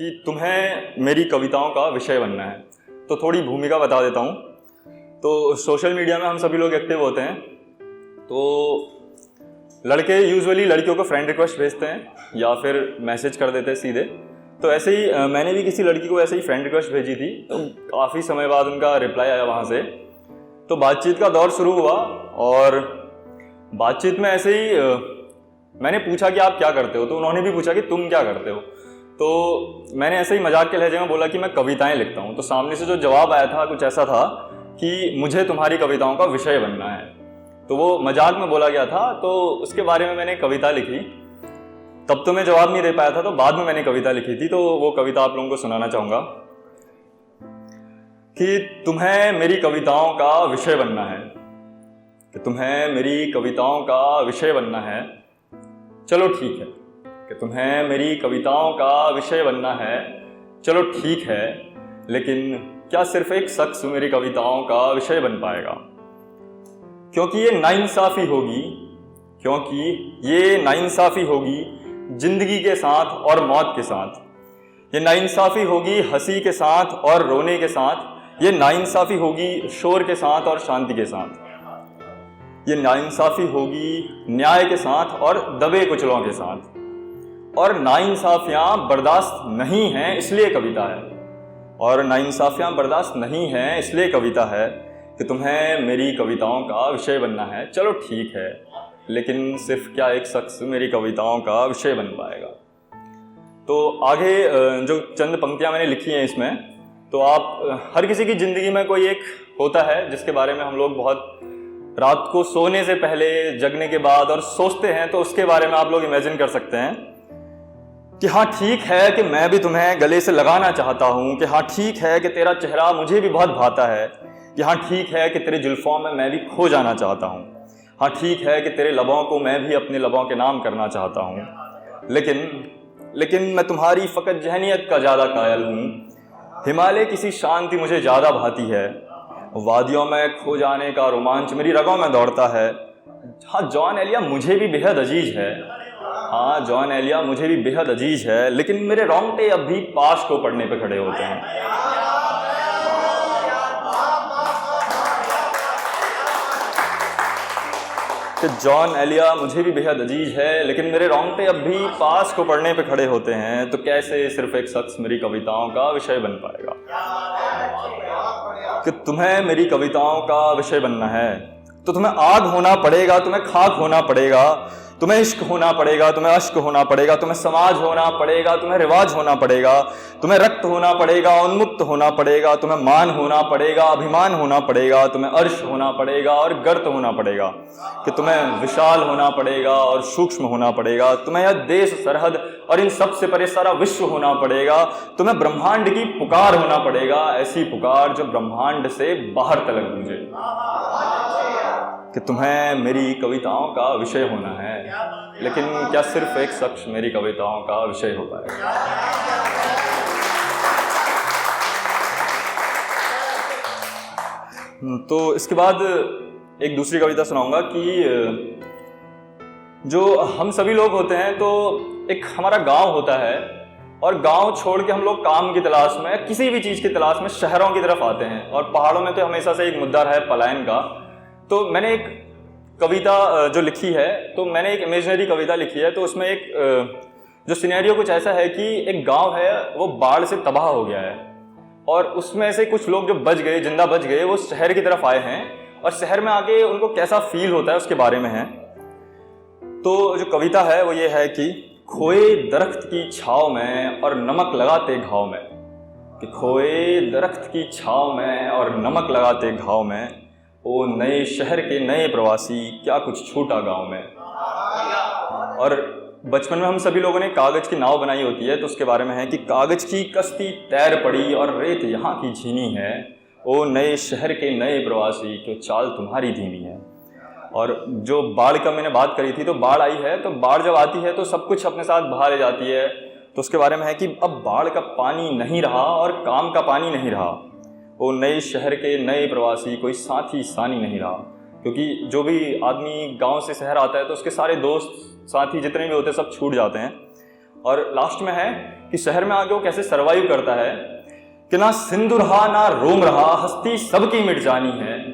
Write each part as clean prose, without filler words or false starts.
कि तुम्हें मेरी कविताओं का विषय बनना है। तो थोड़ी भूमिका बता देता हूँ। तो सोशल मीडिया में हम सभी लोग एक्टिव होते हैं। तो लड़के यूजुअली लड़कियों को फ्रेंड रिक्वेस्ट भेजते हैं या फिर मैसेज कर देते हैं सीधे। तो ऐसे ही मैंने भी किसी लड़की को ऐसे ही फ्रेंड रिक्वेस्ट भेजी थी। तो काफ़ी समय बाद उनका रिप्लाई आया वहाँ से। तो बातचीत का दौर शुरू हुआ और बातचीत में ऐसे ही मैंने पूछा कि आप क्या करते हो, तो उन्होंने भी पूछा कि तुम क्या करते हो। तो मैंने ऐसे ही मजाक के लहजे में बोला कि मैं कविताएं लिखता हूँ। तो सामने से जो जवाब आया था कुछ ऐसा था कि मुझे तुम्हारी कविताओं का विषय बनना है। तो वो मजाक में बोला गया था, तो उसके बारे में मैंने कविता लिखी। तब तो मैं जवाब नहीं दे पाया था, तो बाद में मैंने कविता लिखी थी। तो वो कविता आप लोगों को सुनाना चाहूँगा कि तुम्हें मेरी कविताओं का विषय बनना है, कि तुम्हें मेरी कविताओं का विषय बनना है। चलो ठीक है कि तुम्हें मेरी कविताओं का विषय बनना है। चलो ठीक है, लेकिन क्या सिर्फ एक शख्स मेरी कविताओं का विषय बन पाएगा? क्योंकि ये नाइंसाफी होगी, क्योंकि ये नाइंसाफी होगी जिंदगी के साथ और मौत के साथ। ये नाइंसाफी होगी हंसी के साथ और रोने के साथ। ये नाइंसाफी होगी शोर के साथ और शांति के साथ। ये नाइंसाफी होगी न्याय के साथ और दबे कुचलों के साथ। और नाइंसाफियां बर्दाश्त नहीं हैं इसलिए कविता है। और नाइंसाफियां बर्दाश्त नहीं हैं इसलिए कविता है कि तुम्हें मेरी कविताओं का विषय बनना है। चलो ठीक है, लेकिन सिर्फ क्या एक शख्स मेरी कविताओं का विषय बन पाएगा? तो आगे जो चंद पंक्तियां मैंने लिखी हैं इसमें, तो आप हर किसी की ज़िंदगी में कोई एक होता है जिसके बारे में हम लोग बहुत रात को सोने से पहले, जगने के बाद और सोचते हैं। तो उसके बारे में आप लोग इमेजिन कर सकते हैं कि हाँ ठीक है कि मैं भी तुम्हें गले से लगाना चाहता हूँ, कि हाँ ठीक है कि तेरा चेहरा मुझे भी बहुत भाता है, कि हाँ ठीक है कि तेरे जुल्फों में मैं भी खो जाना चाहता हूँ, हाँ ठीक है कि तेरे लबों को मैं भी अपने लबों के नाम करना चाहता हूँ। लेकिन मैं तुम्हारी फ़कत जहनियत का ज़्यादा कायल हूँ। हिमालय किसी शांति मुझे ज़्यादा भाती है। वादियों में खो जाने का रोमांच मेरी रगों में दौड़ता है। हाँ जॉन एलिया मुझे भी बेहद अजीज है। हाँ जॉन एलिया मुझे भी बेहद अजीज है, लेकिन मेरे रोंगटे अब भी पाश को पढ़ने पे खड़े होते हैं। कि जॉन एलिया मुझे भी बेहद अजीज है, लेकिन मेरे रोंगटे अब भी पास को पढ़ने पे खड़े होते हैं। तो कैसे सिर्फ एक शख्स मेरी कविताओं का विषय बन पाएगा? कि तुम्हें मेरी कविताओं का विषय बनना है तो तुम्हें आग होना पड़ेगा, तुम्हें खाक होना पड़ेगा, तुम्हें इश्क होना पड़ेगा, तुम्हें अश्क होना पड़ेगा, तुम्हें समाज होना पड़ेगा, तुम्हें रिवाज होना पड़ेगा, तुम्हें रक्त होना पड़ेगा, उन्मुक्त होना पड़ेगा, तुम्हें मान होना पड़ेगा, अभिमान होना पड़ेगा, तुम्हें अर्श होना पड़ेगा और गर्त होना पड़ेगा। कि तुम्हें विशाल होना पड़ेगा और सूक्ष्म होना पड़ेगा, तुम्हें यह देश सरहद और इन सब से परे सारा विश्व होना पड़ेगा। तुम्हें ब्रह्मांड की पुकार होना पड़ेगा, ऐसी पुकार जो ब्रह्मांड से बाहर तलक गूंजे। कि तुम्हें मेरी कविताओं का विषय होना है, लेकिन क्या सिर्फ एक शख्स मेरी कविताओं का विषय हो पाएगा? तो इसके बाद एक दूसरी कविता सुनाऊंगा कि जो हम सभी लोग होते हैं, तो एक हमारा गांव होता है और गांव छोड़ के हम लोग काम की तलाश में, किसी भी चीज़ की तलाश में शहरों की तरफ आते हैं। और पहाड़ों में तो हमेशा से एक मुद्दा रहा है पलायन का। तो मैंने एक कविता जो लिखी है, तो मैंने एक इमेजिनरी कविता लिखी है। तो उसमें एक जो सिनेरियो कुछ ऐसा है कि एक गांव है, वो बाढ़ से तबाह हो गया है और उसमें से कुछ लोग जो बच गए, जिंदा बच गए, वो शहर की तरफ आए हैं और शहर में आके उनको कैसा फील होता है उसके बारे में है। तो जो कविता है वो ये है कि खोए दरख्त की छाव में और नमक लगाते घाव में। कि खोए दरख्त की छाव में और नमक लगाते घाव में, ओ नए शहर के नए प्रवासी, क्या कुछ छूटा गांव में। और बचपन में हम सभी लोगों ने कागज की नाव बनाई होती है, तो उसके बारे में है कि कागज की कश्ती तैर पड़ी और रेत यहाँ की झीनी है। ओ नए शहर के नए प्रवासी, क्यों चाल तुम्हारी धीमी है। और जो बाढ़ का मैंने बात करी थी, तो बाढ़ आई है, तो बाढ़ जब आती है तो सब कुछ अपने साथ बहा ले जाती है। तो उसके बारे में है कि अब बाढ़ का पानी नहीं रहा और काम का पानी नहीं रहा। वो नए शहर के नए प्रवासी, कोई साथी सानी नहीं रहा। क्योंकि जो भी आदमी गांव से शहर आता है तो उसके सारे दोस्त साथी जितने भी होते हैं सब छूट जाते हैं। और लास्ट में है कि शहर में आके वो कैसे सरवाइव करता है कि ना सिंदूर रहा ना रोम रहा, हस्ती सबकी मिट जानी है।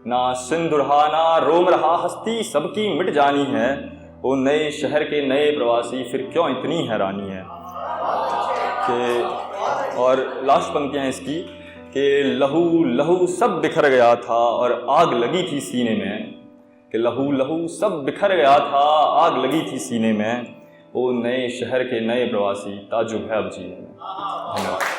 ना सिंदूर रहा ना रोम रहा, हस्ती सबकी मिट जानी है। वो नए शहर के नए प्रवासी फिर क्यों इतनी हैरानी है। कि और लास्ट पंक्तियां हैं इसकी कि लहू लहू सब बिखर गया था और आग लगी थी सीने में। कि लहू लहू सब बिखर गया था, आग लगी थी सीने में। वो नए शहर के नए प्रवासी ताजुब है अब जीने में। धन्यवाद।